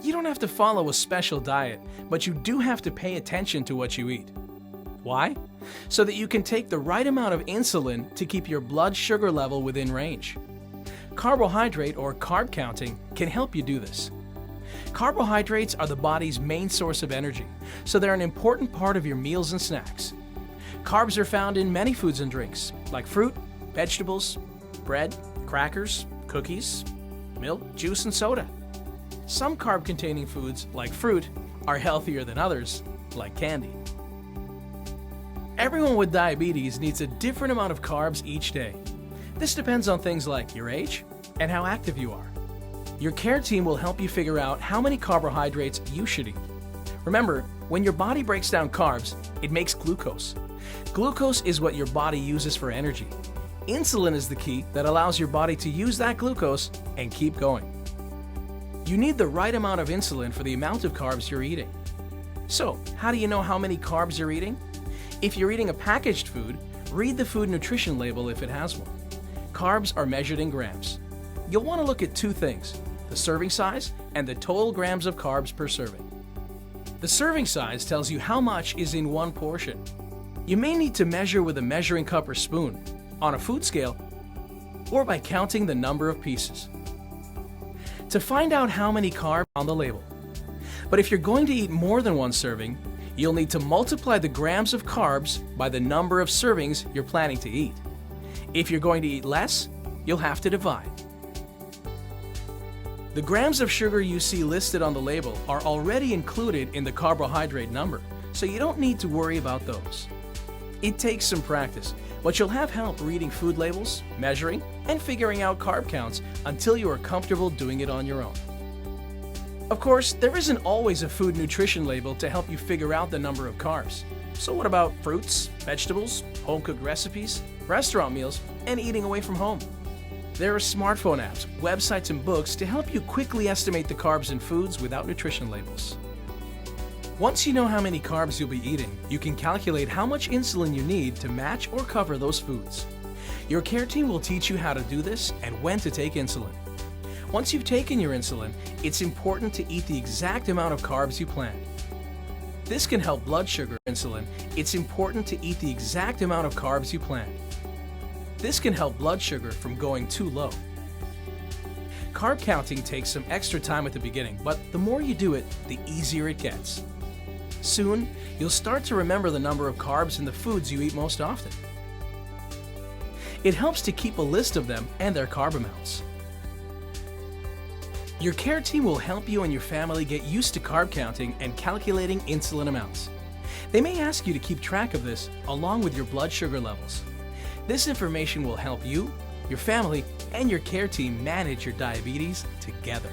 You don't have to follow a special diet, but you do have to pay attention to what you eat. Why? So that you can take the right amount of insulin to keep your blood sugar level within range. Carbohydrate or carb counting can help you do this. Carbohydrates are the body's main source of energy, so they're an important part of your meals and snacks. Carbs are found in many foods and drinks, like fruit, vegetables, bread, crackers, cookies, milk, juice, and soda. Some carb-containing foods, like fruit, are healthier than others, like candy. Everyone with diabetes needs a different amount of carbs each day. This depends on things like your age and how active you are. Your care team will help you figure out how many carbohydrates you should eat. Remember, when your body breaks down carbs, it makes glucose. Glucose is what your body uses for energy. Insulin is the key that allows your body to use that glucose and keep going. You need the right amount of insulin for the amount of carbs you're eating. So, how do you know how many carbs you're eating? If you're eating a packaged food, read the food nutrition label if it has one. Carbs are measured in grams. You'll want to look at two things: the serving size and the total grams of carbs per serving. The serving size tells you how much is in one portion. You may need to measure with a measuring cup or spoon, on a food scale, or by counting the number of pieces. To find out how many carbs on the label. But if you're going to eat more than one serving, you'll need to multiply the grams of carbs by the number of servings you're planning to eat. If you're going to eat less, you'll have to divide. The grams of sugar you see listed on the label are already included in the carbohydrate number, so you don't need to worry about those. It takes some practice, but you'll have help reading food labels, measuring, and figuring out carb counts until you are comfortable doing it on your own. Of course, there isn't always a food nutrition label to help you figure out the number of carbs. So what about fruits, vegetables, home-cooked recipes, restaurant meals, and eating away from home? There are smartphone apps, websites, and books to help you quickly estimate the carbs in foods without nutrition labels. Once you know how many carbs you'll be eating, you can calculate how much insulin you need to match or cover those foods. Your care team will teach you how to do this and when to take insulin. Once you've taken your insulin, it's important to eat the exact amount of carbs you planned. This can help blood sugar insulin. It's important to eat the exact amount of carbs you planned. This can help blood sugar from going too low. Carb counting takes some extra time at the beginning, but the more you do it, the easier it gets. Soon, you'll start to remember the number of carbs in the foods you eat most often. It helps to keep a list of them and their carb amounts. Your care team will help you and your family get used to carb counting and calculating insulin amounts. They may ask you to keep track of this along with your blood sugar levels. This information will help you, your family, and your care team manage your diabetes together.